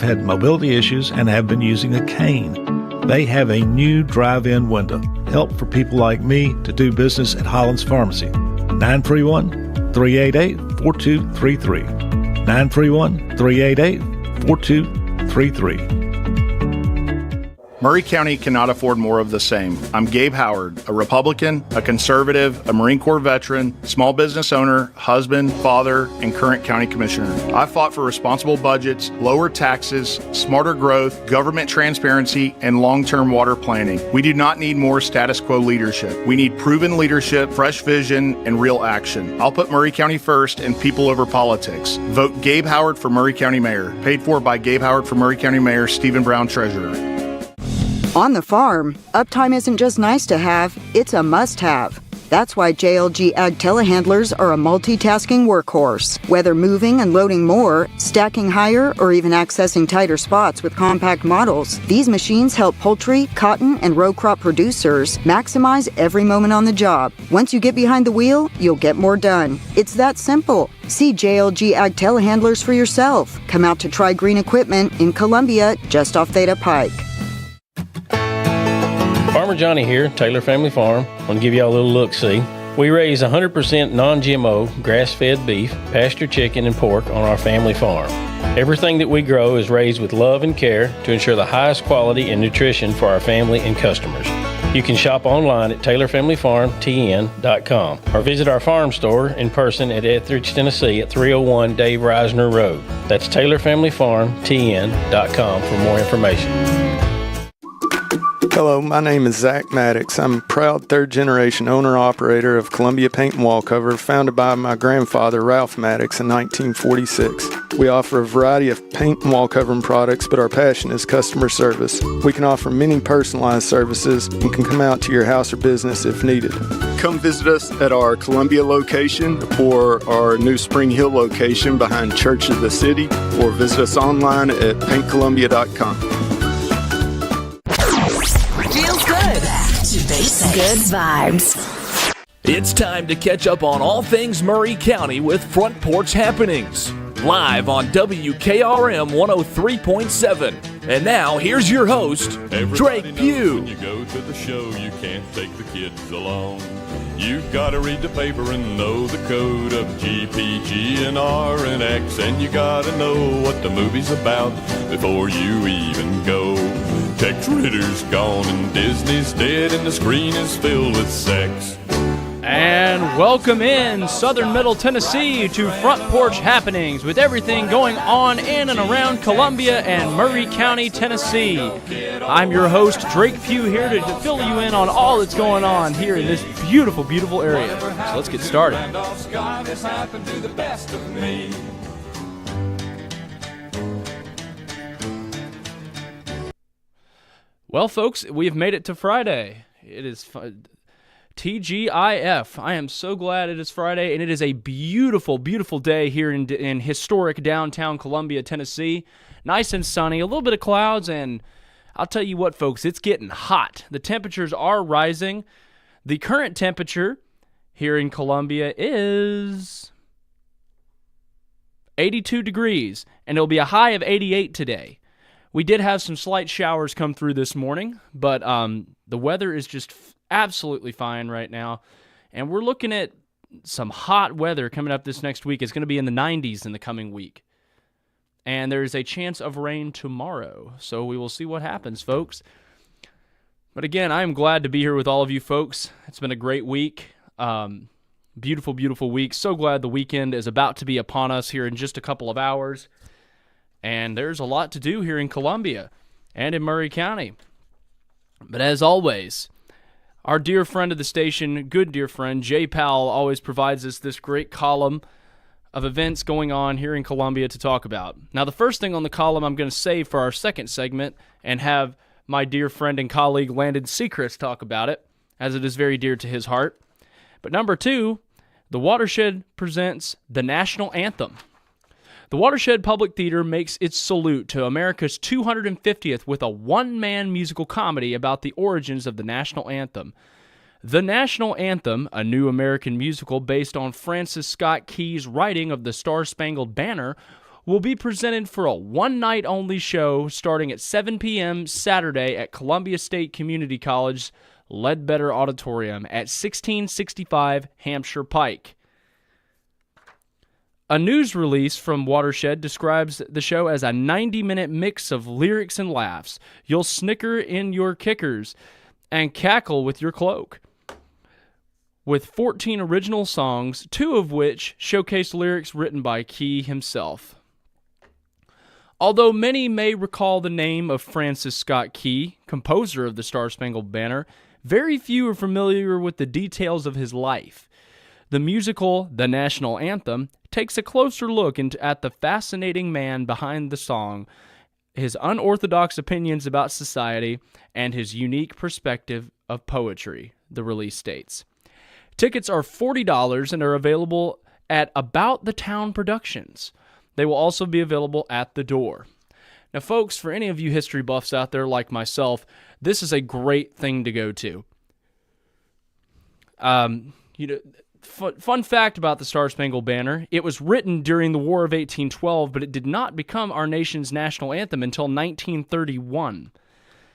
had mobility issues and have been using a cane. They have a new drive-in window. Help for people like me to do business at Holland's Pharmacy. 931-388-4233. 931-388-4233. Murray County cannot afford more of the same. I'm Gabe Howard, a Republican, a conservative, a Marine Corps veteran, small business owner, husband, father, and current county commissioner. I fought for responsible budgets, lower taxes, smarter growth, government transparency, and long-term water planning. We do not need more status quo leadership. We need proven leadership, fresh vision, and real action. I'll put Murray County first and people over politics. Vote Gabe Howard for Murray County Mayor. Paid for by Gabe Howard for Murray County Mayor, Stephen Brown, Treasurer. On the farm, uptime isn't just nice to have, it's a must-have. That's why JLG Ag telehandlers are a multitasking workhorse. Whether moving and loading more, stacking higher, or even accessing tighter spots with compact models, these machines help poultry, cotton, and row crop producers maximize every moment on the job. Once you get behind the wheel, you'll get more done. It's that simple. See JLG Ag telehandlers for yourself. Come out to Try Green Equipment in Columbia, just off Theta Pike. Farmer Johnny here, Taylor Family Farm. I want to give y'all a little look-see. We raise 100% non-GMO, grass-fed beef, pasture chicken, and pork on our family farm. Everything that we grow is raised with love and care to ensure the highest quality and nutrition for our family and customers. You can shop online at TaylorFamilyFarmTN.com or visit our farm store in person at Etheridge, Tennessee at 301 Dave Reisner Road. That's TaylorFamilyFarmTN.com for more information. Hello, my name is Zach Maddox. I'm a proud third-generation owner-operator of Columbia Paint and Wall Cover, founded by my grandfather, Ralph Maddox, in 1946. We offer a variety of paint and wall covering products, but our passion is customer service. We can offer many personalized services and can come out to your house or business if needed. Come visit us at our Columbia location or our new Spring Hill location behind Church of the City, or visit us online at paintcolumbia.com. Feels good. Back to basics. Good vibes. It's time to catch up on all things Murray County with Front Porch Happenings. Live on WKRM 103.7. And now, here's your host, Drake Pugh. When you go to the show, you can't take the kids along. You've got to read the paper and know the code of GPG and R and X. And you got to know what the movie's about before you even go. Tex Ritter's gone and Disney's dead and the screen is filled with sex. And welcome in Southern Middle Tennessee to Front Porch Happenings with everything going on in and around Columbia and Murray County, Tennessee. I'm your host, Drake Pugh, here to fill you in on all that's going on here in this beautiful, beautiful area. So let's get started. Well, folks, we've made it to Friday. It is TGIF. I am so glad it is Friday, and it is a beautiful, beautiful day here in historic downtown Columbia, Tennessee. Nice and sunny, a little bit of clouds, and I'll tell you what, folks, it's getting hot. The temperatures are rising. The current temperature here in Columbia is 82 degrees, and it'll be a high of 88 today. We did have some slight showers come through this morning, but the weather is just absolutely fine right now, and we're looking at some hot weather coming up this next week. It's going to be in the 90s in the coming week, and there's a chance of rain tomorrow, so we will see what happens, folks. But again, I am glad to be here with all of you folks. It's been a great week, beautiful, beautiful week. So glad the weekend is about to be upon us here in just a couple of hours. And there's a lot to do here in Columbia and in Murray County. But as always, our dear friend of the station, good dear friend, Jay Powell, always provides us this great column of events going on here in Columbia to talk about. Now, the first thing on the column I'm going to save for our second segment and have my dear friend and colleague Landon Seacrest talk about it, as it is very dear to his heart. But number two, the Watershed presents the National Anthem. The Watershed Public Theater makes its salute to America's 250th with a one-man musical comedy about the origins of the national anthem. The National Anthem, a new American musical based on Francis Scott Key's writing of the Star-Spangled Banner, will be presented for a one-night only show starting at 7 p.m. Saturday at Columbia State Community College Ledbetter Auditorium at 1665 Hampshire Pike. A news release from Watershed describes the show as a 90-minute mix of lyrics and laughs. You'll snicker in your kickers and cackle with your cloak. With 14 original songs, 2 of which showcase lyrics written by Key himself. Although many may recall the name of Francis Scott Key, composer of the Star-Spangled Banner, very few are familiar with the details of his life. The musical The National Anthem takes a closer look at the fascinating man behind the song, his unorthodox opinions about society, and his unique perspective of poetry, the release states. Tickets are $40 and are available at About the Town Productions. They will also be available at the door. Now, folks, for any of you history buffs out there like myself, this is a great thing to go to. Fun fact about the Star-Spangled Banner, it was written during the War of 1812, but it did not become our nation's national anthem until 1931.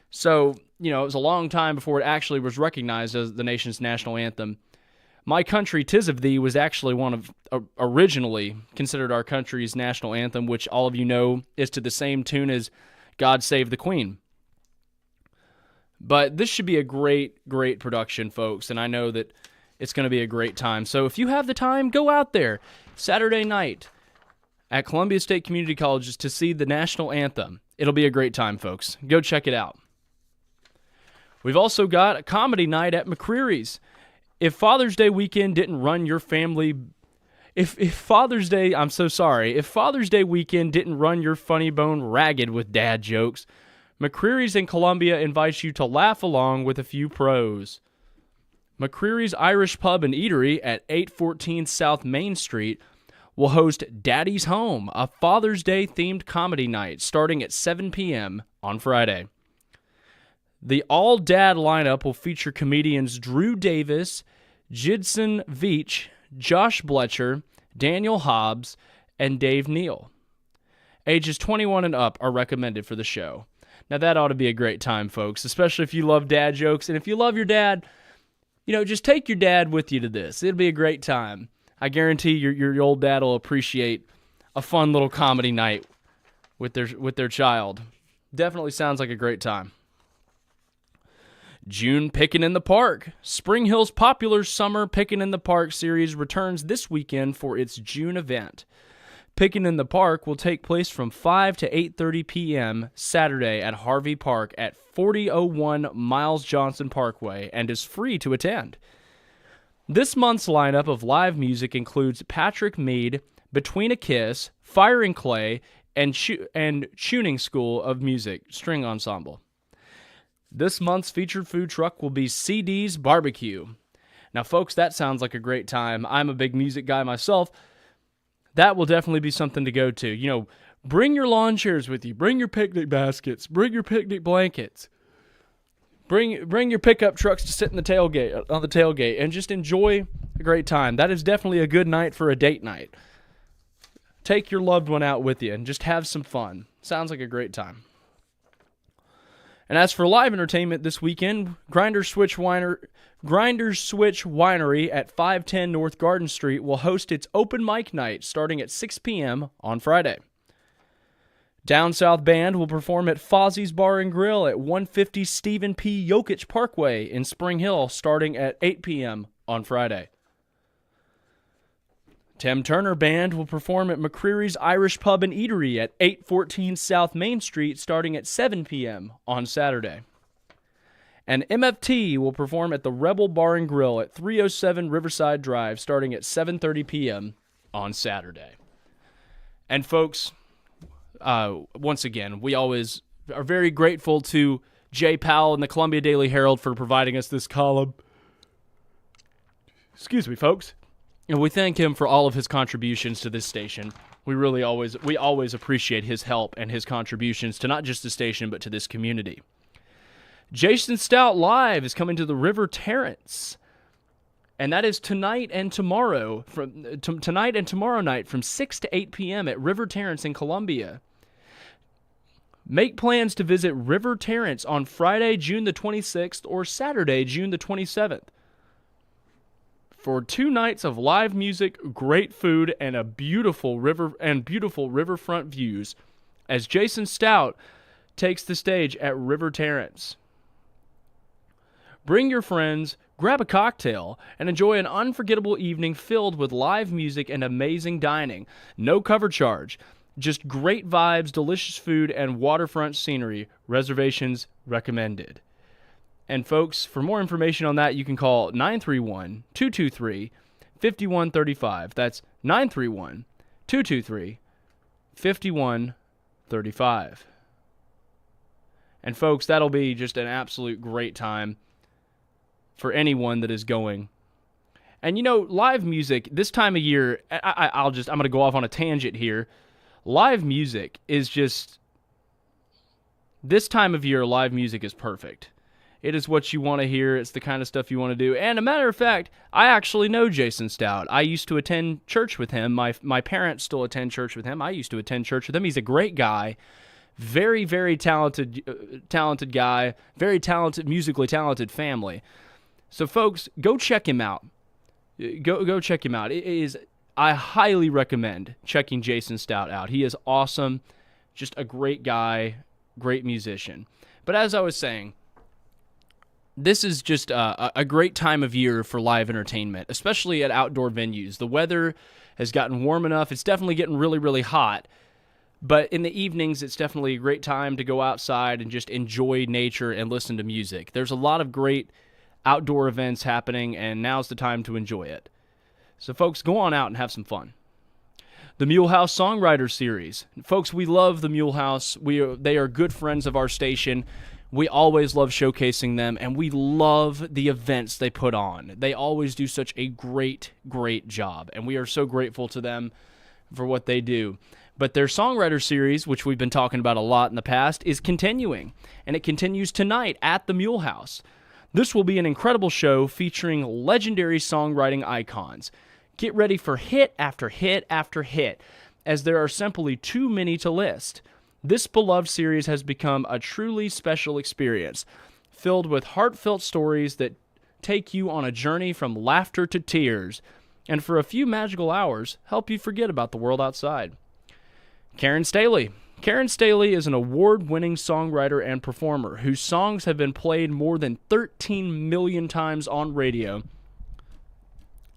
So, it was a long time before it actually was recognized as the nation's national anthem. My Country, 'Tis of Thee was actually originally considered our country's national anthem, which all of you know is to the same tune as God Save the Queen. But this should be a great, great production, folks, and I know that it's going to be a great time. So if you have the time, go out there Saturday night at Columbia State Community College to see the national anthem. It'll be a great time, folks. Go check it out. We've also got a comedy night at McCreary's. If Father's Day weekend didn't run your family... If Father's Day weekend didn't run your funny bone ragged with dad jokes, McCreary's in Columbia invites you to laugh along with a few pros. McCreary's Irish Pub and Eatery at 814 South Main Street will host Daddy's Home, a Father's Day themed comedy night starting at 7 p.m. on Friday. The All Dad lineup will feature comedians Drew Davis, Jidson Veach, Josh Bletcher, Daniel Hobbs, and Dave Neal. Ages 21 and up are recommended for the show. Now that ought to be a great time, folks, especially if you love dad jokes. And if you love your dad, just take your dad with you to this. It'll be a great time. I guarantee your old dad will appreciate a fun little comedy night with their child. Definitely sounds like a great time. June Pickin' in the Park. Spring Hill's popular summer Pickin' in the Park series returns this weekend for its June event. Pickin' in the Park will take place from 5 to 8:30 p.m. Saturday at Harvey Park at 4001 Miles Johnson Parkway and is free to attend. This month's lineup of live music includes Patrick Mead, Between a Kiss, Fire and Clay, and Tuning School of Music String Ensemble. This month's featured food truck will be CD's Barbecue. Now, folks, that sounds like a great time. I'm a big music guy myself. That will definitely be something to go to. Bring your lawn chairs with you. Bring your picnic baskets. Bring your picnic blankets. Bring your pickup trucks to sit on the tailgate and just enjoy a great time. That is definitely a good night for a date night. Take your loved one out with you and just have some fun. Sounds like a great time. And as for live entertainment this weekend, Grinders Switch Winery at 510 North Garden Street will host its open mic night starting at 6 p.m. on Friday. Down South Band will perform at Fozzie's Bar and Grill at 150 Stephen P. Yokich Parkway in Spring Hill starting at 8 p.m. on Friday. Tim Turner Band will perform at McCreary's Irish Pub and Eatery at 814 South Main Street starting at 7 p.m. on Saturday. And MFT will perform at the Rebel Bar and Grill at 307 Riverside Drive starting at 7:30 p.m. on Saturday. And folks, once again, we always are very grateful to Jay Powell and the Columbia Daily Herald for providing us this column. Excuse me, folks. And we thank him for all of his contributions to this station. We always appreciate his help and his contributions to not just the station, but to this community. Jason Stout Live is coming to the River Terrace And that is tonight and tomorrow night from 6 to 8 p.m. at River Terrace in Columbia. Make plans to visit River Terrace on Friday, June the 26th or Saturday, June the 27th. For 2 nights of live music, great food, and beautiful riverfront views as Jason Stout takes the stage at River Terrace. Bring your friends, grab a cocktail, and enjoy an unforgettable evening filled with live music and amazing dining. No cover charge. Just great vibes, delicious food, and waterfront scenery. Reservations recommended. And folks, for more information on that, you can call 931-223-5135. That's 931-223-5135. And folks, that'll be just an absolute great time for anyone that is going. And live music this time of year, I'm going to go off on a tangent here. Live music is just, this time of year, live music is perfect. It is what you want to hear. It's the kind of stuff you want to do. And a matter of fact, I actually know Jason Stout. I used to attend church with him. My parents still attend church with him. I used to attend church with him. He's a great guy. Very, very talented guy. Very talented, musically talented family. So, folks, go check him out. Go check him out. I highly recommend checking Jason Stout out. He is awesome, just a great guy, great musician. But as I was saying, this is just a great time of year for live entertainment, especially at outdoor venues. The weather has gotten warm enough. It's definitely getting really, really hot. But in the evenings, it's definitely a great time to go outside and just enjoy nature and listen to music. There's a lot of great outdoor events happening, and now's the time to enjoy it. So, folks, go on out and have some fun. The Mulehouse Songwriter Series. Folks, we love the Mulehouse. They are good friends of our station. We always love showcasing them, and we love the events they put on. They always do such a great, great job, and we are so grateful to them for what they do. But their Songwriter Series, which we've been talking about a lot in the past, is continuing, and it continues tonight at the Mulehouse. This will be an incredible show featuring legendary songwriting icons. Get ready for hit after hit after hit, as there are simply too many to list. This beloved series has become a truly special experience, filled with heartfelt stories that take you on a journey from laughter to tears, and for a few magical hours, help you forget about the world outside. Karen Staley. Karen Staley is an award-winning songwriter and performer whose songs have been played more than 13 million times on radio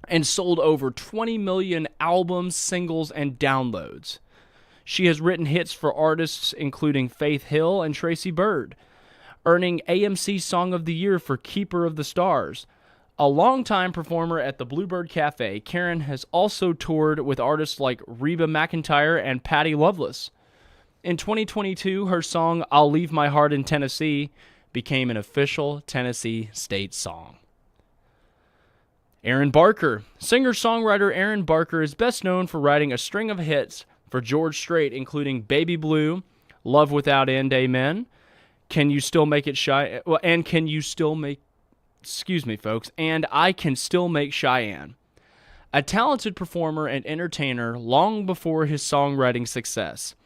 and sold over 20 million albums, singles, and downloads. She has written hits for artists including Faith Hill and Tracy Byrd, earning AMC Song of the Year for Keeper of the Stars. A longtime performer at the Bluebird Cafe, Karen has also toured with artists like Reba McEntire and Patti Loveless. In 2022, her song, I'll Leave My Heart in Tennessee, became an official Tennessee state song. Aaron Barker. Singer-songwriter Aaron Barker is best known for writing a string of hits for George Strait, including Baby Blue, Love Without End, Amen, Can You Still Make It Shy, and Can You Still Make, and I Can Still Make Cheyenne. A talented performer and entertainer long before his songwriting success,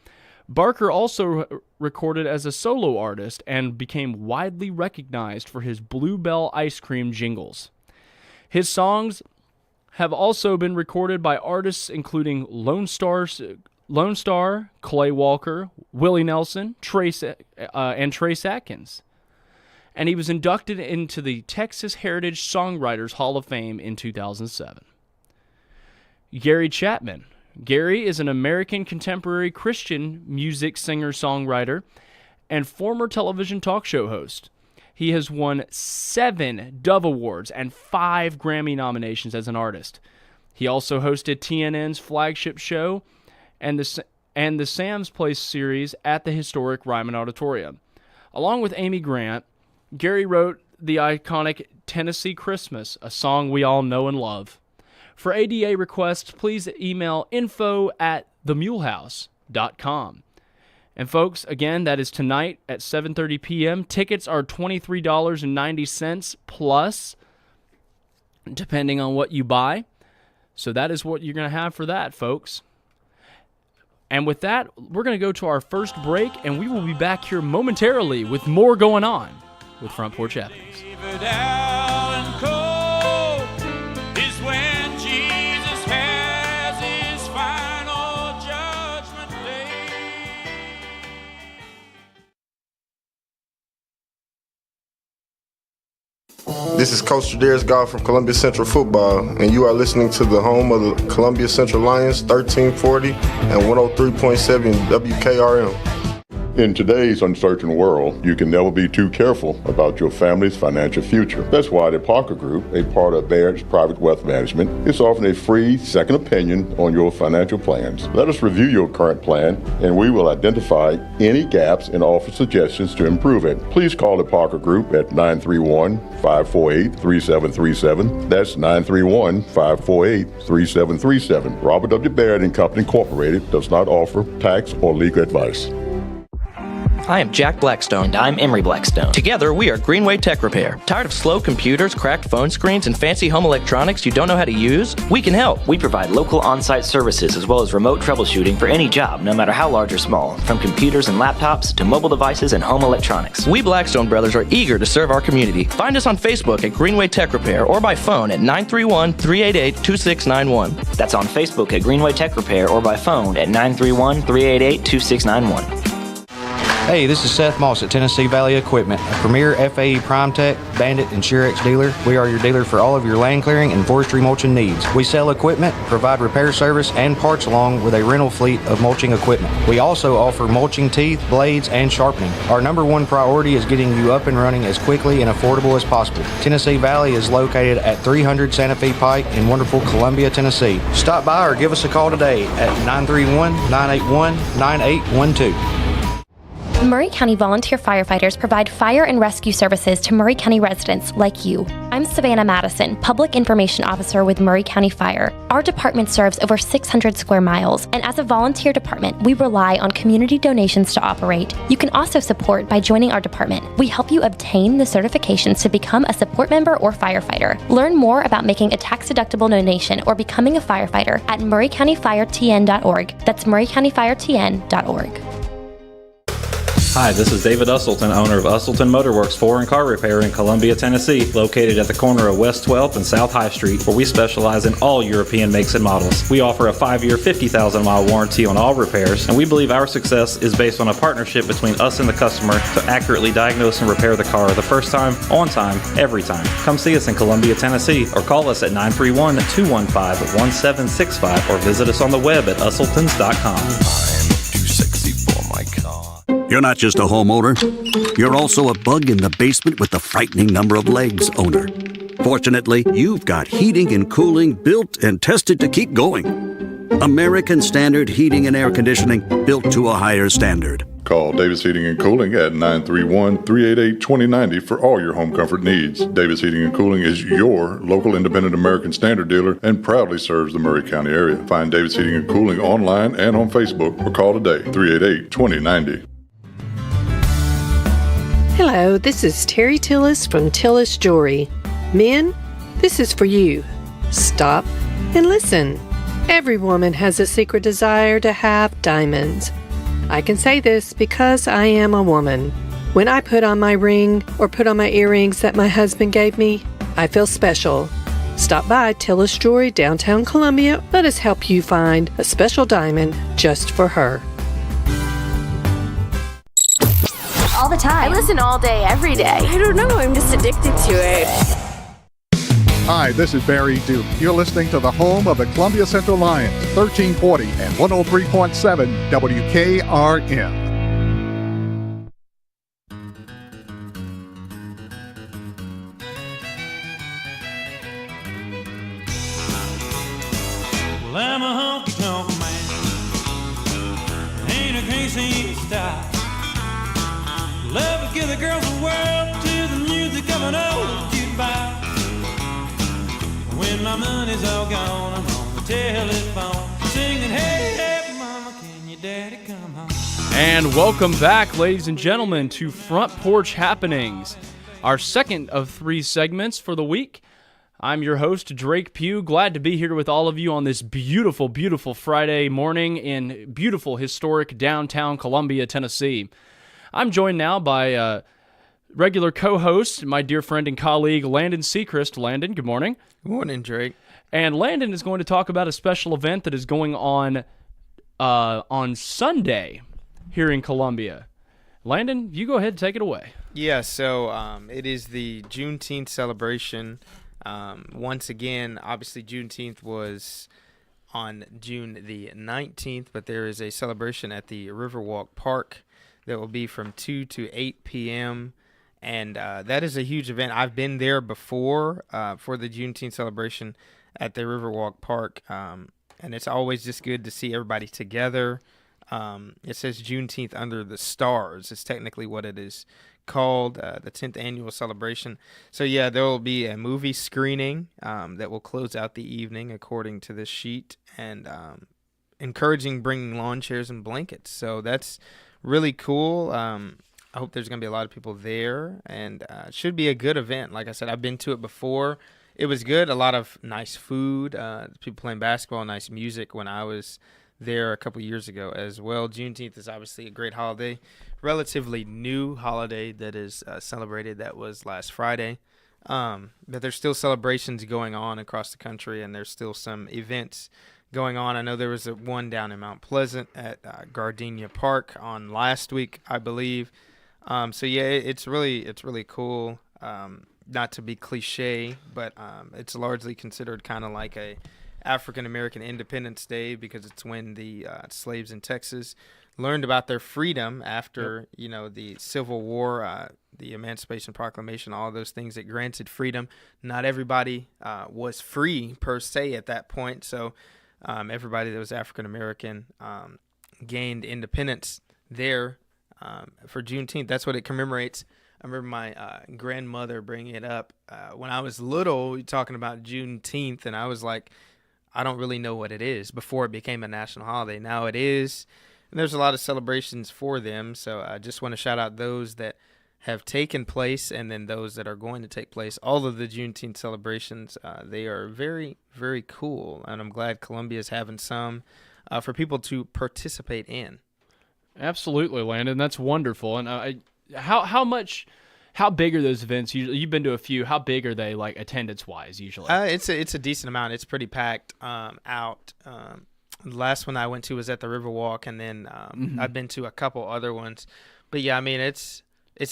Barker also recorded as a solo artist and became widely recognized for his Bluebell ice cream jingles. His songs have also been recorded by artists including Lone Star, Clay Walker, Willie Nelson, and Trace Atkins. And he was inducted into the Texas Heritage Songwriters Hall of Fame in 2007. Gary Chapman. Gary is an American contemporary Christian music singer-songwriter and former television talk show host. He has won 7 Dove Awards and 5 Grammy nominations as an artist. He also hosted TNN's flagship show and the Sam's Place series at the historic Ryman Auditorium. Along with Amy Grant, Gary wrote the iconic Tennessee Christmas, a song we all know and love. For ADA requests, please email info@themulehouse.com. And folks, again, that is tonight at 7:30 p.m. Tickets are $23.90 plus depending on what you buy. So that is what you're going to have for that, folks. And with that, we're going to go to our first break, and we will be back here momentarily with more going on with Front Porch Happenings. This is Coach Jadarius Goff from Columbia Central Football, and you are listening to the home of the Columbia Central Lions, 1340 and 103.7 WKRM. In today's uncertain world, you can never be too careful about your family's financial future. That's why the Parker Group, a part of Baird's Private Wealth Management, is offering a free second opinion on your financial plans. Let us review your current plan, and we will identify any gaps and offer suggestions to improve it. Please call the Parker Group at 931-548-3737. That's 931-548-3737. Robert W. Baird and Company Incorporated does not offer tax or legal advice. I am Jack Blackstone. And I'm Emery Blackstone. Together, we are Greenway Tech Repair. Tired of slow computers, cracked phone screens, and fancy home electronics you don't know how to use? We can help. We provide local on-site services as well as remote troubleshooting for any job, no matter how large or small, from computers and laptops to mobile devices and home electronics. We Blackstone brothers are eager to serve our community. Find us on Facebook at Greenway Tech Repair or by phone at 931-388-2691. That's on Facebook at Greenway Tech Repair or by phone at 931-388-2691. Hey, this is Seth Moss at Tennessee Valley Equipment, a premier FAE PrimeTech, Bandit, and Surex dealer. We are your dealer for all of your land clearing and forestry mulching needs. We sell equipment, provide repair service, and parts along with a rental fleet of mulching equipment. We also offer mulching teeth, blades, and sharpening. Our number one priority is getting you up and running as quickly and affordable as possible. Tennessee Valley is located at 300 Santa Fe Pike in wonderful Columbia, Tennessee. Stop by or give us a call today at 931-981-9812. Maury County volunteer firefighters provide fire and rescue services to Maury County residents like you. I'm Savannah Madison, Public Information Officer with Maury County Fire. Our department serves over 600 square miles, and as a volunteer department, we rely on community donations to operate. You can also support by joining our department. We help you obtain the certifications to become a support member or firefighter. Learn more about making a tax-deductible donation or becoming a firefighter at murraycountyfiretn.org. That's murraycountyfiretn.org. Hi, this is David Usselton, owner of Usselton Motorworks Foreign Car Repair in Columbia, Tennessee, located at the corner of West 12th and South High Street, where we specialize in all European makes and models. We offer a 5-year, 50,000-mile warranty on all repairs, and we believe our success is based on a partnership between us and the customer to accurately diagnose and repair the car the first time, on time, every time. Come see us in Columbia, Tennessee, or call us at 931-215-1765, or visit us on the web at usseltons.com. You're not just a homeowner. You're also a bug in the basement with the frightening number of legs owner. Fortunately, you've got heating and cooling built and tested to keep going. American Standard Heating and Air Conditioning, built to a higher standard. Call Davis Heating and Cooling at 931-388-2090 for all your home comfort needs. Davis Heating and Cooling is your local independent American Standard dealer and proudly serves the Maury County area. Find Davis Heating and Cooling online and on Facebook or call today, 388-2090. Hello, this is Terry Tillis from Tillis Jewelry. Men, this is for you. Stop and listen. Every woman has a secret desire to have diamonds. I can say this because I am a woman. When I put on my ring or put on my earrings that my husband gave me, I feel special. Stop by Tillis Jewelry, downtown Columbia. Let us help you find a special diamond just for her. All the time. I listen all day, every day. I don't know, I'm just addicted to it. Hi, this is Barry Duke. You're listening to the home of the Columbia Central Lions, 1340 and 103.7 WKRM. Well, I'm a honky-tonk man. Ain't a crazy style. Love to give the girls the world to the music of an old jukebox. When my money's all gone, I'm on the telephone singing, hey, hey, mama, can your daddy come home? And welcome back, ladies and gentlemen, to Front Porch Happenings, our second of 3 segments for the week. I'm your host, Drake Pugh. Glad to be here with all of you on this beautiful, beautiful Friday morning in beautiful, historic downtown Columbia, Tennessee. I'm joined now by regular co-host, my dear friend and colleague, Landon Seacrest. Landon, good morning. Good morning, Drake. And Landon is going to talk about a special event that is going on Sunday here in Columbia. Landon, you go ahead and take it away. Yeah, so it is the Juneteenth celebration. Once again, obviously Juneteenth was on June the 19th, but there is a celebration at the Riverwalk Park that will be from 2 to 8 p.m., and that is a huge event. I've been there before for the Juneteenth celebration at the Riverwalk Park, and it's always just good to see everybody together. It says Juneteenth under the stars. It's technically what it is called, the 10th annual celebration. So yeah, there will be a movie screening that will close out the evening according to this sheet, and encouraging bringing lawn chairs and blankets. So that's really cool. I hope there's going to be a lot of people there, and it should be a good event. Like I said, I've been to it before. It was good. A lot of nice food, people playing basketball, nice music when I was there a couple years ago as well. Juneteenth is obviously a great holiday, relatively new holiday that is celebrated. That was last Friday, but there's still celebrations going on across the country, and there's still some events going on. I know there was one down in Mount Pleasant at Gardenia Park on last week, I believe. So yeah, it's really cool. Not to be cliche, but it's largely considered kind of like a African American Independence Day, because it's when the slaves in Texas learned about their freedom after the Civil War, the Emancipation Proclamation, all those things that granted freedom. Not everybody was free per se at that point, so everybody that was African American gained independence there for Juneteenth. That's what it commemorates. I remember my grandmother bringing it up when I was little, talking about Juneteenth, and I was like, I don't really know what it is before it became a national holiday. Now it is, and there's a lot of celebrations for them. So I just want to shout out those that have taken place, and then those that are going to take place. All of the Juneteenth celebrations, they are very, very cool, and I'm glad Columbia is having some for people to participate in. Absolutely, Landon. That's wonderful. And how big are those events? You've been to a few. How big are they, like attendance-wise, usually? It's a decent amount. It's pretty packed out. The last one I went to was at the Riverwalk, and then I've been to a couple other ones. But yeah, I mean, it's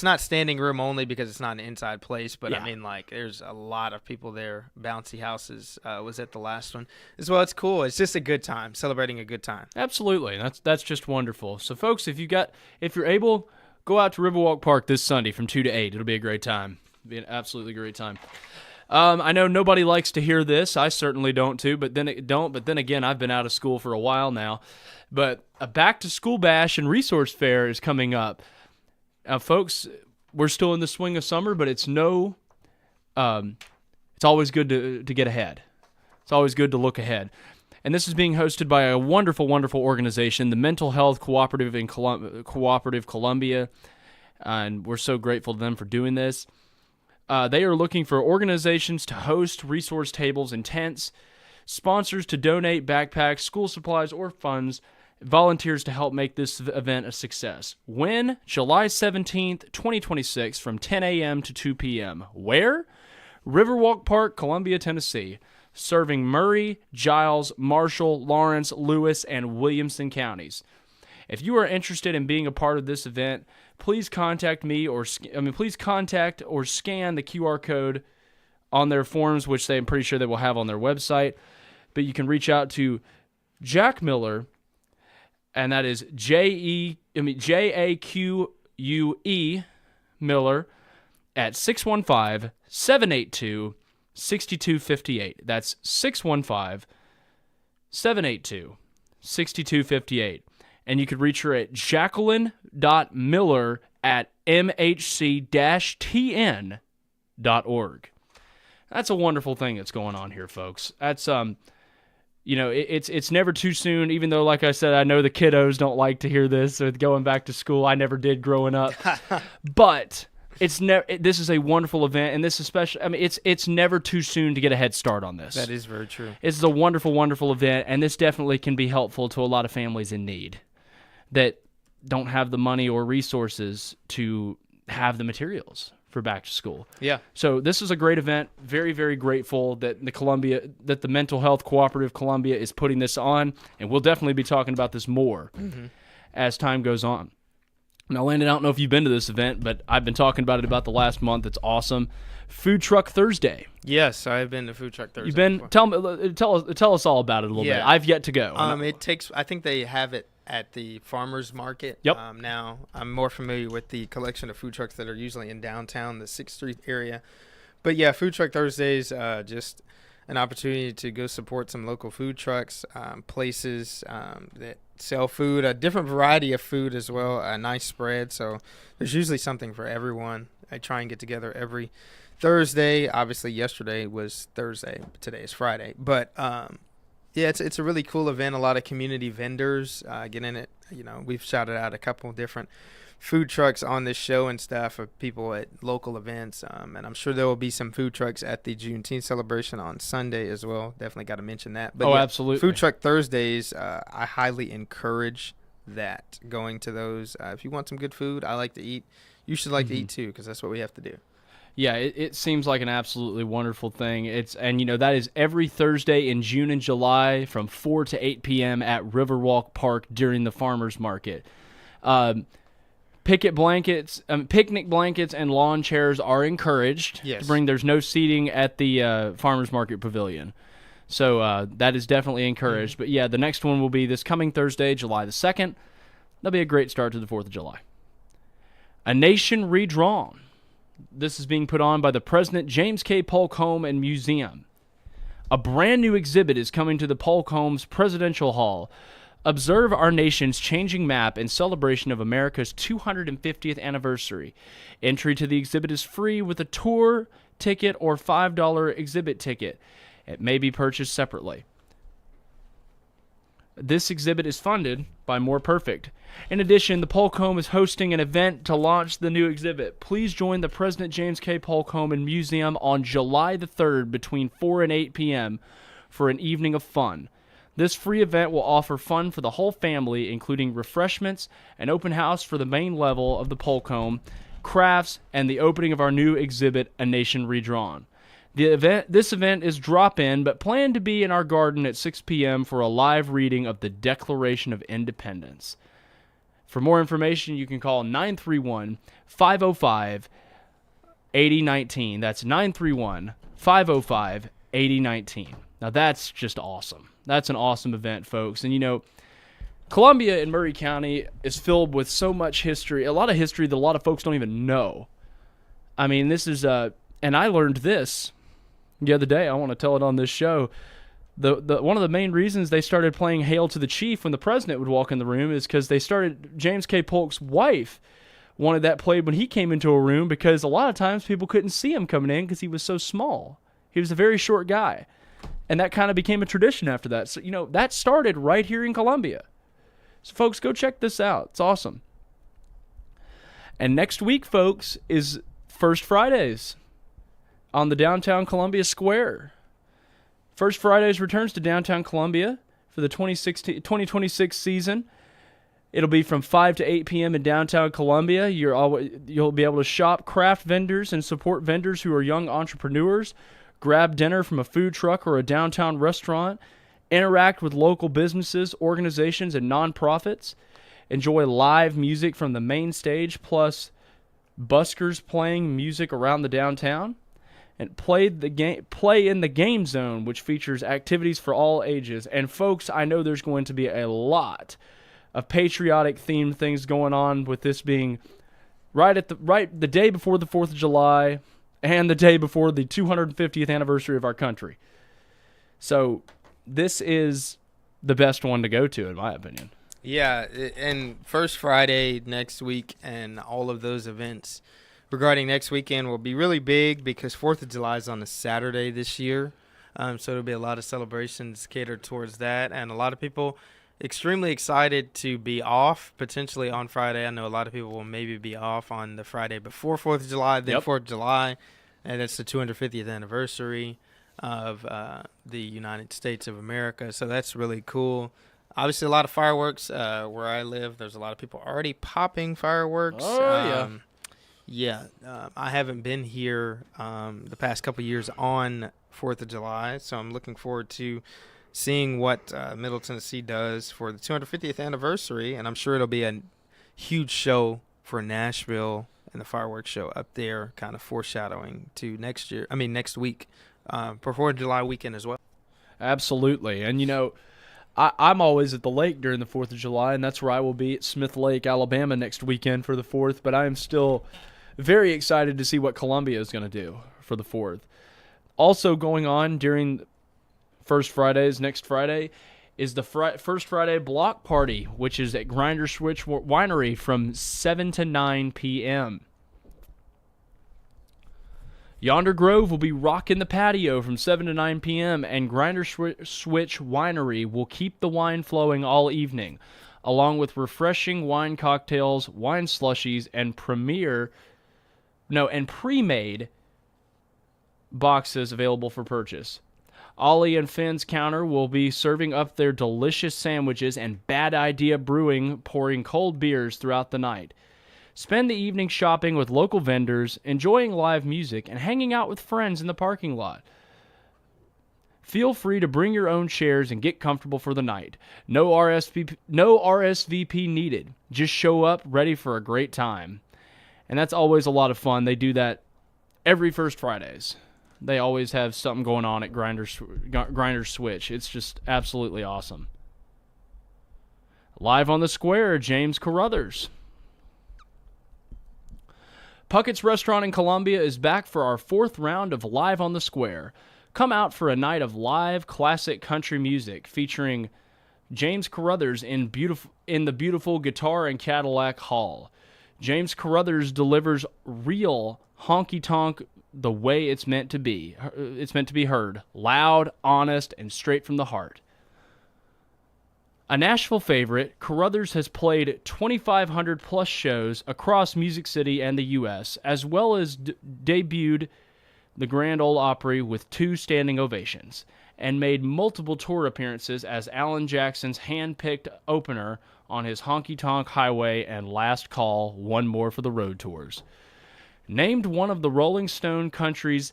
not standing room only because it's not an inside place. But yeah. I mean, like, there's a lot of people there. Bouncy Houses was at the last one as well. It's cool. It's just a good time, celebrating a good time. Absolutely. That's just wonderful. So, folks, if you're able, go out to Riverwalk Park this Sunday from 2 to 8. It'll be a great time. It'll be an absolutely great time. I know nobody likes to hear this. I certainly don't too, but then again, I've been out of school for a while now. But a back-to-school bash and resource fair is coming up. Folks, we're still in the swing of summer, but it's always good to get ahead. It's always good to look ahead. And this is being hosted by a wonderful, wonderful organization, the Mental Health Cooperative Columbia, and we're so grateful to them for doing this. They are looking for organizations to host resource tables and tents, sponsors to donate backpacks, school supplies, or funds, volunteers to help make this event a success. When? July 17th, 2026, from 10 a.m. to 2 p.m. Where? Riverwalk Park, Columbia, Tennessee. Serving Murray, Giles, Marshall, Lawrence, Lewis, and Williamson counties. If you are interested in being a part of this event, please contact me please contact or scan the QR code on their forms, which I'm pretty sure they will have on their website. But you can reach out to Jack Miller, and that is Jaque Miller at 615-782-6258. That's 615-782-6258. And you could reach her at jacqueline.miller@mhc-tn.org. That's a wonderful thing that's going on here, folks. That's it's never too soon, even though, like I said, I know the kiddos don't like to hear this with going back to school. I never did growing up. But This is a wonderful event, and this especially. I mean, it's never too soon to get a head start on this. That is very true. It's a wonderful, wonderful event, and this definitely can be helpful to a lot of families in need that don't have the money or resources to have the materials for back to school. Yeah. So this is a great event. Very, very grateful that the Mental Health Cooperative Columbia is putting this on, and we'll definitely be talking about this more as time goes on. Now, Landon, I don't know if you've been to this event, but I've been talking about it about the last month. It's awesome. Food Truck Thursday. Yes, I've been to Food Truck Thursday. You've been? Before. Tell us all about it a little bit. I've yet to go. I think they have it at the farmers market. Yep. Now I'm more familiar with the collection of food trucks that are usually in downtown, the 6th Street area. But yeah, Food Truck Thursdays, just an opportunity to go support some local food trucks, places that sell food, a different variety of food as well, a nice spread. So there's usually something for everyone. I try and get together every Thursday. Obviously, yesterday was Thursday. Today is Friday. But yeah, it's a really cool event. A lot of community vendors get in it. You know, we've shouted out a couple of different food trucks on this show and stuff of people at local events. And I'm sure there will be some food trucks at the Juneteenth celebration on Sunday as well. Definitely got to mention that. But absolutely. Food Truck Thursdays, I highly encourage that, going to those. If you want some good food, I like to eat. You should like to eat too, because that's what we have to do. Yeah, it seems like an absolutely wonderful thing. That is every Thursday in June and July from 4 to 8 p.m. at Riverwalk Park during the farmers market. Picnic blankets and lawn chairs are encouraged to bring. There's no seating at the farmers market pavilion, so that is definitely encouraged. But yeah, the next one will be this coming Thursday, July the 2nd. That'll be a great start to the 4th of July. A Nation Redrawn. This is being put on by the President James K. Polk Home and Museum. A brand new exhibit is coming to the Polk Home's Presidential Hall. Observe our nation's changing map in celebration of America's 250th anniversary. Entry to the exhibit is free with a tour ticket or $5 exhibit ticket. It may be purchased separately. This exhibit is funded by More Perfect. In addition, the Polk Home is hosting an event to launch the new exhibit. Please join the President James K. Polk Home and Museum on July the 3rd between 4 and 8 p.m. for an evening of fun. This free event will offer fun for the whole family, including refreshments, an open house for the main level of the Polk Home, crafts, and the opening of our new exhibit, A Nation Redrawn. This event is drop-in, but planned to be in our garden at 6 p.m. for a live reading of the Declaration of Independence. For more information, you can call 931-505-8019. That's 931-505-8019. Now that's just awesome. That's an awesome event, folks. And Columbia in Murray County is filled with so much history, a lot of history that a lot of folks don't even know. I mean, this is, and I learned this the other day. I want to tell it on this show. The one of the main reasons they started playing Hail to the Chief when the president would walk in the room is because James K. Polk's wife wanted that played when he came into a room, because a lot of times people couldn't see him coming in because he was so small. He was a very short guy. And that kind of became a tradition after that. So, that started right here in Columbia. So, folks, go check this out. It's awesome. And next week, folks, is First Fridays on the downtown Columbia Square. First Fridays returns to downtown Columbia for the 2026 season. It'll be from 5 to 8 p.m. in downtown Columbia. You'll be able to shop craft vendors and support vendors who are young entrepreneurs. Grab dinner from a food truck or a downtown restaurant, interact with local businesses, organizations, and nonprofits, enjoy live music from the main stage, plus buskers playing music around the downtown, and play in the game zone, which features activities for all ages. And folks, I know there's going to be a lot of patriotic themed things going on, with this being the day before the 4th of July. And the day before the 250th anniversary of our country. So this is the best one to go to, in my opinion. Yeah, and First Friday next week and all of those events regarding next weekend will be really big, because 4th of July is on a Saturday this year. So there'll be a lot of celebrations catered towards that. And a lot of people, extremely excited to be off potentially on Friday. I know a lot of people will maybe be off on the Friday before 4th of July, then 4th of July, and it's the 250th anniversary of the United States of America. So that's really cool. Obviously, a lot of fireworks where I live. There's a lot of people already popping fireworks. Oh, I haven't been here the past couple years on 4th of July, so I'm looking forward to seeing what Middle Tennessee does for the 250th anniversary, and I'm sure it'll be a huge show for Nashville and the fireworks show up there, kind of foreshadowing to next week, for 4th of July weekend as well. Absolutely. And, you know, I'm always at the lake during the 4th of July, and that's where I will be at Smith Lake, Alabama next weekend for the 4th, but I am still very excited to see what Columbia is going to do for the 4th. Also going on during First Fridays, next Friday, is the First Friday Block Party, which is at Grinder Switch Winery from 7 to 9 p.m. Yonder Grove will be rocking the patio from 7 to 9 p.m., and Grinder Switch Winery will keep the wine flowing all evening, along with refreshing wine cocktails, wine slushies, and pre-made boxes available for purchase. Ollie and Finn's Counter will be serving up their delicious sandwiches, and Bad Idea Brewing pouring cold beers throughout the night. Spend the evening shopping with local vendors, enjoying live music, and hanging out with friends in the parking lot. Feel free to bring your own chairs and get comfortable for the night. No RSVP needed. Just show up ready for a great time. And that's always a lot of fun. They do that every First Fridays. They always have something going on at Grinder Switch. It's just absolutely awesome. Live on the Square, James Carruthers. Puckett's Restaurant in Columbia is back for our 4th round of Live on the Square. Come out for a night of live classic country music featuring James Carruthers in the beautiful Guitar and Cadillac Hall. James Carruthers delivers real honky-tonk the way it's meant to be. It's meant to be heard. Loud, honest, and straight from the heart. A Nashville favorite, Carruthers has played 2,500 plus shows across Music City and the U.S., as well as debuted the Grand Ole Opry with 2 standing ovations, and made multiple tour appearances as Alan Jackson's hand-picked opener on his Honky Tonk Highway and Last Call, One More for the Road tours. Named one of the Rolling Stone Country's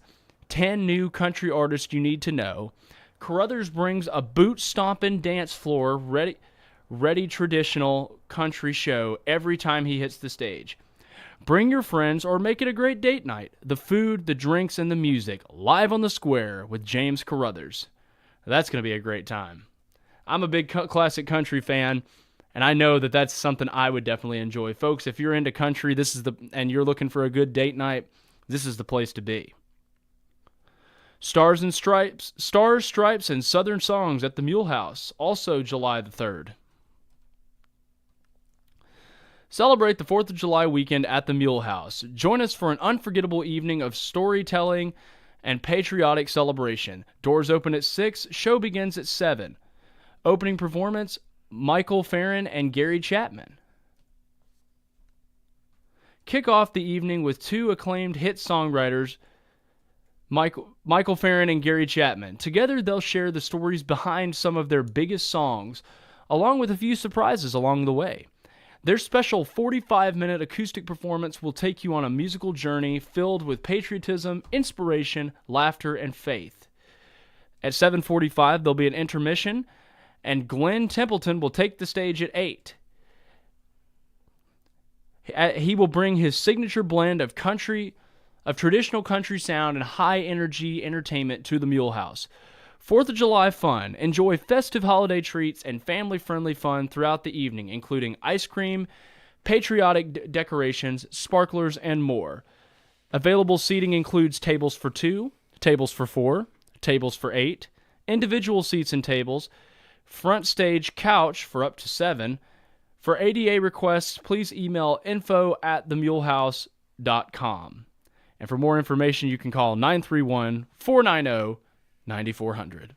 10 new country artists you need to know, Carruthers brings a boot-stomping dance floor ready traditional country show every time he hits the stage. Bring your friends or make it a great date night. The food, the drinks, and the music. Live on the Square with James Carruthers. That's going to be a great time. I'm a big classic country fan, and I know that that's something I would definitely enjoy. Folks, if you're into country, and you're looking for a good date night, this is the place to be. Stars, Stripes, and Southern Songs at the Mule House, also July the 3rd. Celebrate the 4th of July weekend at the Mule House. Join us for an unforgettable evening of storytelling and patriotic celebration. Doors open at 6, show begins at 7. Opening performance, Michael Farron and Gary Chapman. Kick off the evening with 2 acclaimed hit songwriters, Michael Farron and Gary Chapman. Together, they'll share the stories behind some of their biggest songs, along with a few surprises along the way. Their special 45-minute acoustic performance will take you on a musical journey filled with patriotism, inspiration, laughter, and faith. At 7:45, there'll be an intermission, and Glenn Templeton will take the stage at 8. He will bring his signature blend of traditional country sound and high-energy entertainment to the Mule House. 4th of July fun. Enjoy festive holiday treats and family-friendly fun throughout the evening, including ice cream, patriotic decorations, sparklers, and more. Available seating includes tables for 2, tables for 4, tables for 8, individual seats and tables, front stage couch for up to 7. For ADA requests, please email info@themulehouse.com. And for more information, you can call 931-490-9400.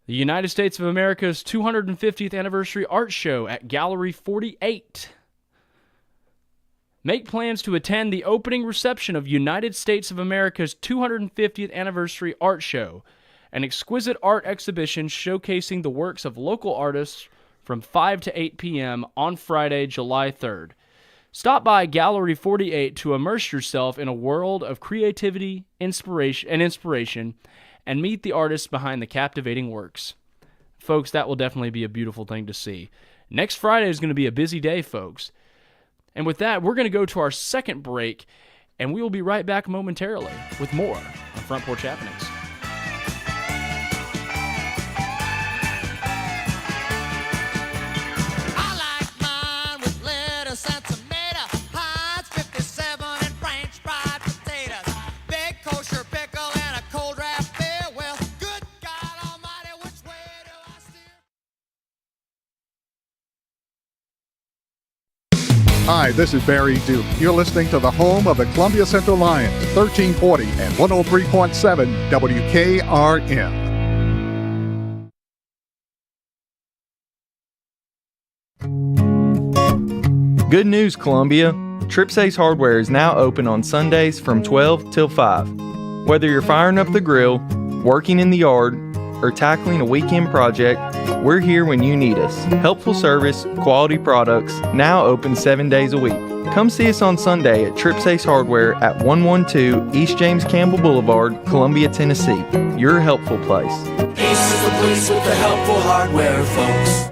The United States of America's 250th anniversary art show at Gallery 48. Make plans to attend the opening reception of United States of America's 250th anniversary art show, an exquisite art exhibition showcasing the works of local artists from 5 to 8 p.m. on Friday, July 3rd. Stop by Gallery 48 to immerse yourself in a world of creativity, inspiration, and meet the artists behind the captivating works. Folks, that will definitely be a beautiful thing to see. Next Friday is going to be a busy day, folks. And with that, we're going to go to our second break, and we will be right back momentarily with more on Front Porch Happenings. Hi, this is Barry Duke. You're listening to the home of the Columbia Central Lions, 1340 and 103.7 WKRM. Good news, Columbia. Trips Ace Hardware is now open on Sundays from 12 till 5. Whether you're firing up the grill, working in the yard, or tackling a weekend project, we're here when you need us. Helpful service, quality products, now open 7 days a week. Come see us on Sunday at Trips Ace Hardware at 112 East James Campbell Boulevard, Columbia, Tennessee. Your helpful place. Ace is the place with the helpful hardware, folks.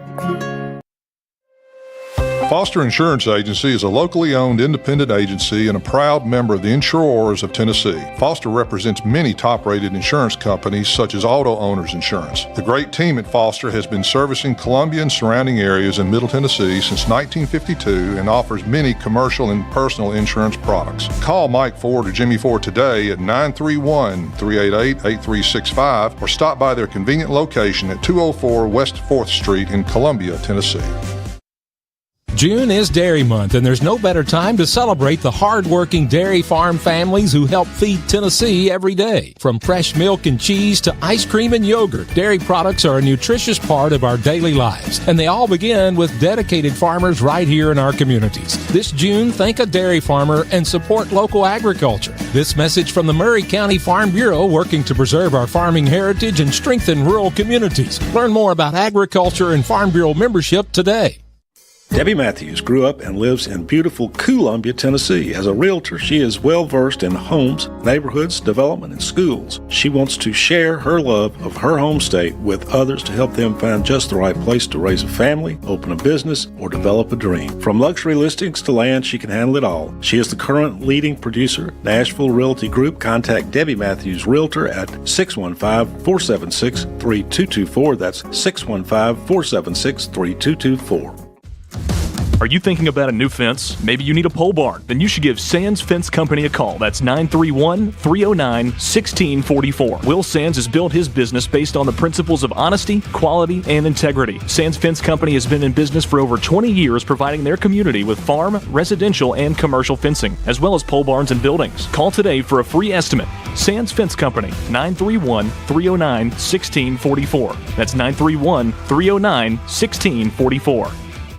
Foster Insurance Agency is a locally owned independent agency and a proud member of the Insurers of Tennessee. Foster represents many top-rated insurance companies such as Auto Owners Insurance. The great team at Foster has been servicing Columbia and surrounding areas in Middle Tennessee since 1952 and offers many commercial and personal insurance products. Call Mike Ford or Jimmy Ford today at 931-388-8365 or stop by their convenient location at 204 West 4th Street in Columbia, Tennessee. June is Dairy Month, and there's no better time to celebrate the hard-working dairy farm families who help feed Tennessee every day. From fresh milk and cheese to ice cream and yogurt, dairy products are a nutritious part of our daily lives, and they all begin with dedicated farmers right here in our communities. This June, thank a dairy farmer and support local agriculture. This message from the Maury County Farm Bureau, working to preserve our farming heritage and strengthen rural communities. Learn more about agriculture and Farm Bureau membership today. Debbie Matthews grew up and lives in beautiful Columbia, Tennessee. As a realtor, she is well-versed in homes, neighborhoods, development, and schools. She wants to share her love of her home state with others to help them find just the right place to raise a family, open a business, or develop a dream. From luxury listings to land, she can handle it all. She is the current leading producer, Nashville Realty Group. Contact Debbie Matthews Realtor at 615-476-3224. That's 615-476-3224. Are you thinking about a new fence? Maybe you need a pole barn? Then you should give Sands Fence Company a call. That's 931-309-1644. Will Sands has built his business based on the principles of honesty, quality, and integrity. Sands Fence Company has been in business for over 20 years, providing their community with farm, residential, and commercial fencing, as well as pole barns and buildings. Call today for a free estimate. Sands Fence Company, 931-309-1644. That's 931-309-1644.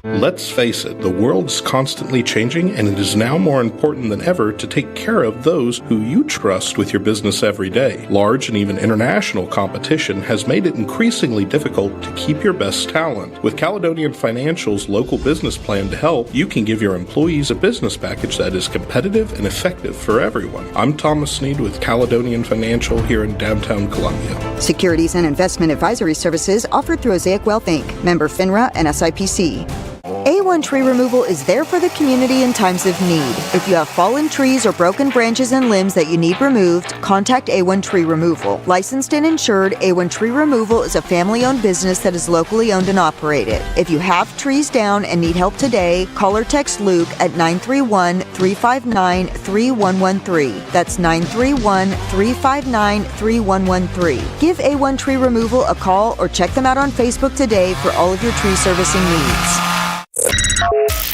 Let's face it, the world's constantly changing, and it is now more important than ever to take care of those who you trust with your business every day. Large and even international competition has made it increasingly difficult to keep your best talent. With Caledonian Financial's local business plan to help, you can give your employees a business package that is competitive and effective for everyone. I'm Thomas Sneed with Caledonian Financial here in downtown Columbia. Securities and investment advisory services offered through Osaic Wealth Inc., member FINRA and SIPC. A1 Tree Removal is there for the community in times of need. If you have fallen trees or broken branches and limbs that you need removed, contact A1 Tree Removal. Licensed and insured, A1 Tree Removal is a family-owned business that is locally owned and operated. If you have trees down and need help today, call or text Luke at 931-359-3113. That's 931-359-3113. Give A1 Tree Removal a call or check them out on Facebook today for all of your tree servicing needs.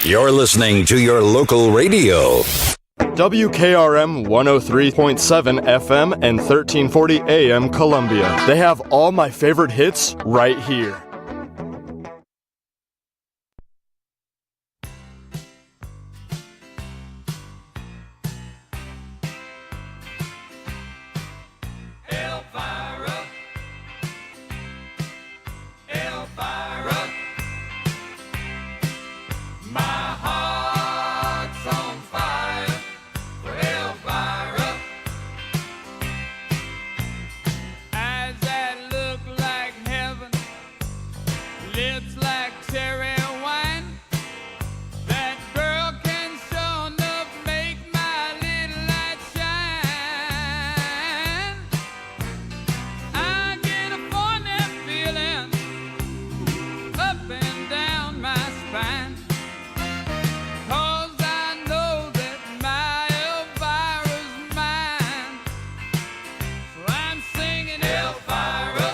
You're listening to your local radio. WKRM 103.7 FM and 1340 AM Columbia. They have all my favorite hits right here.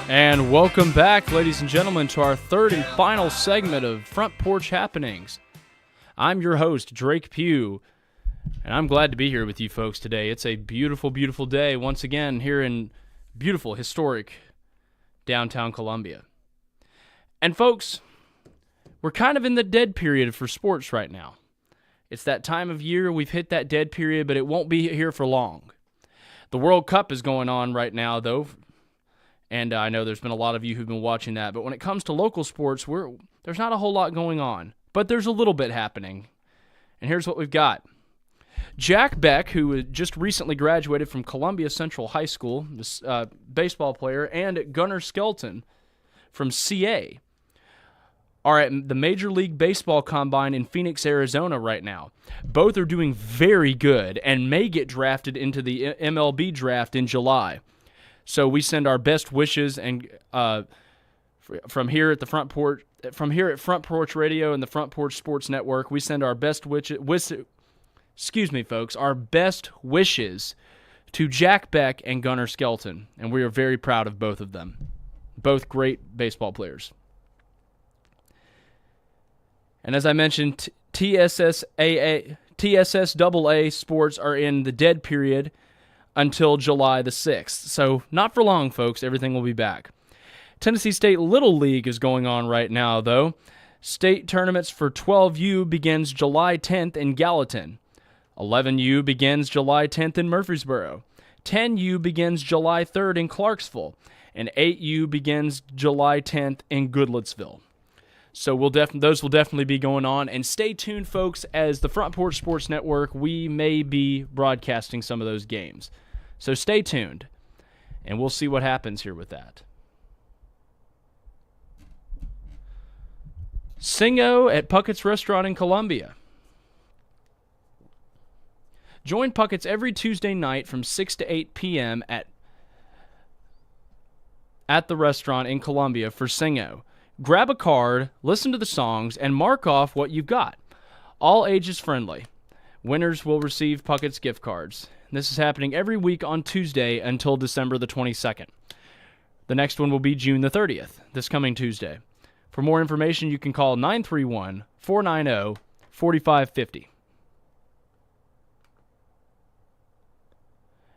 And welcome back, ladies and gentlemen, to our third and final segment of Front Porch Happenings. I'm your host, Drake Pugh, and I'm glad to be here with you folks today. It's a beautiful, beautiful day once again here in beautiful, historic downtown Columbia. And folks, we're kind of in the dead period for sports right now. It's that time of year, we've hit that dead period, but it won't be here for long. The World Cup is going on right now, though, and I know there's been a lot of you who've been watching that. But when it comes to local sports, there's not a whole lot going on. But there's a little bit happening. And here's what we've got. Jack Beck, who just recently graduated from Columbia Central High School, this baseball player, and Gunnar Skelton from CA, are at the Major League Baseball Combine in Phoenix, Arizona right now. Both are doing very good and may get drafted into the MLB draft in July. So we send our best wishes, and from here at Front Porch Radio and the Front Porch Sports Network, we send our best our best wishes to Jack Beck and Gunnar Skelton, and we are very proud of both of them. Both great baseball players. And as I mentioned, TSSAA sports are in the dead period until July the 6th. So not for long, folks. Everything will be back. Tennessee State Little League is going on right now, though. State tournaments for 12U begins July 10th in Gallatin. 11U begins July 10th in Murfreesboro. 10U begins July 3rd in Clarksville. And 8U begins July 10th in Goodlettsville. So those will definitely be going on. And stay tuned, folks, as the Front Porch Sports Network, we may be broadcasting some of those games. So stay tuned, and we'll see what happens here with that. Singo at Puckett's Restaurant in Columbia. Join Puckett's every Tuesday night from 6 to 8 p.m. at the restaurant in Columbia for Singo. Grab a card, listen to the songs, and mark off what you've got. All ages friendly. Winners will receive Puckett's gift cards. This is happening every week on Tuesday until December the 22nd. The next one will be June the 30th, this coming Tuesday. For more information, you can call 931-490-4550.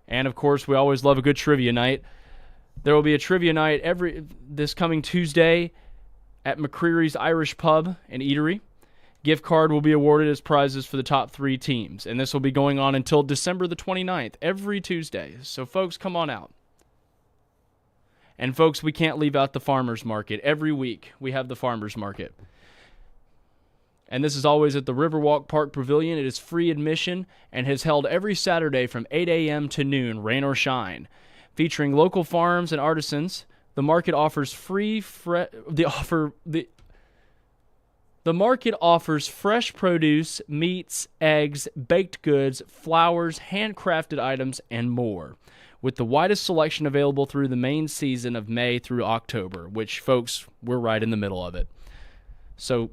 And, of course, we always love a good trivia night. There will be a trivia night this coming Tuesday at McCreary's Irish Pub and Eatery. Gift card will be awarded as prizes for the top 3 teams, and this will be going on until December the 29th, every Tuesday. So, folks, come on out. And, folks, we can't leave out the farmers market. Every week we have the farmers market. And this is always at the Riverwalk Park Pavilion. It is free admission and is held every Saturday from 8 a.m. to noon, rain or shine. Featuring local farms and artisans, the market offers The market offers fresh produce, meats, eggs, baked goods, flowers, handcrafted items, and more, with the widest selection available through the main season of May through October, which, folks, we're right in the middle of it. So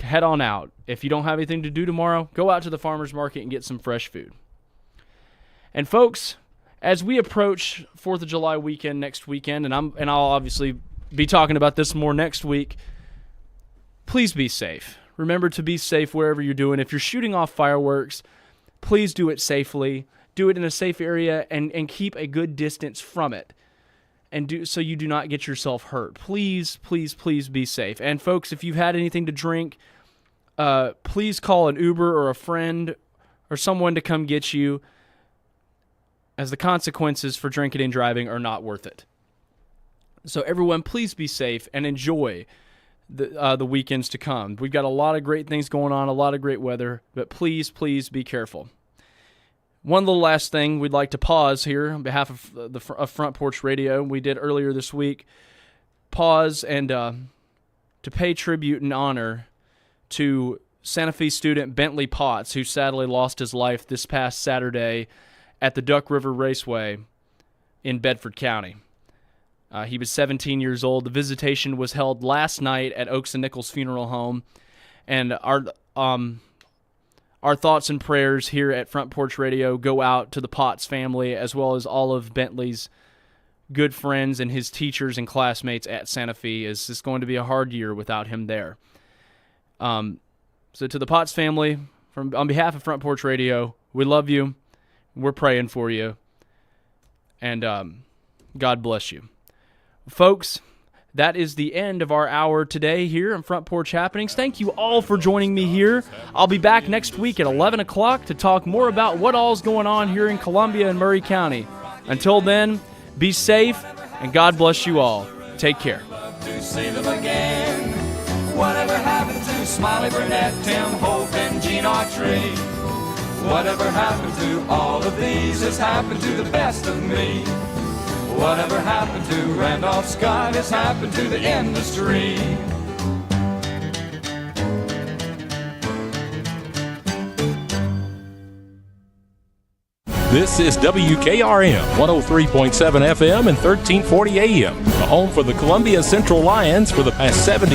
head on out. If you don't have anything to do tomorrow, go out to the farmer's market and get some fresh food. And, folks, as we approach 4th of July weekend next weekend, and I'll obviously be talking about this more next week, please be safe. Remember to be safe wherever you're doing. If you're shooting off fireworks, please do it safely. Do it in a safe area and keep a good distance from it. And do so you do not get yourself hurt. Please, please, please be safe. And folks, if you've had anything to drink, please call an Uber or a friend or someone to come get you, as the consequences for drinking and driving are not worth it. So everyone, please be safe and enjoy the weekends to come. We've got a lot of great things going on, a lot of great weather, but please, please be careful. One little last thing we'd like to pause here on behalf of Front Porch Radio. We did earlier this week. Pause and to pay tribute and honor to Santa Fe student Bentley Potts, who sadly lost his life this past Saturday at the Duck River Raceway in Bedford County. He was 17 years old. The visitation was held last night at Oaks and Nichols Funeral Home, and our thoughts and prayers here at Front Porch Radio go out to the Potts family, as well as all of Bentley's good friends and his teachers and classmates at Santa Fe, as it's going to be a hard year without him there. So to the Potts family, on behalf of Front Porch Radio, we love you. We're praying for you. And God bless you. Folks, that is the end of our hour today here on Front Porch Happenings. Thank you all for joining me here. I'll be back next week at 11 o'clock to talk more about what all's going on here in Columbia and Murray County. Until then, be safe, and God bless you all. Take care. To see them again. Whatever happened to Smiley Burnett, Tim Hope, and Gene Autry? Whatever happened to all of these has happened to the best of me. Whatever happened to Randolph Scott has happened to the industry. This is WKRM 103.7 FM and 1340 AM, the home for the Columbia Central Lions for the past 70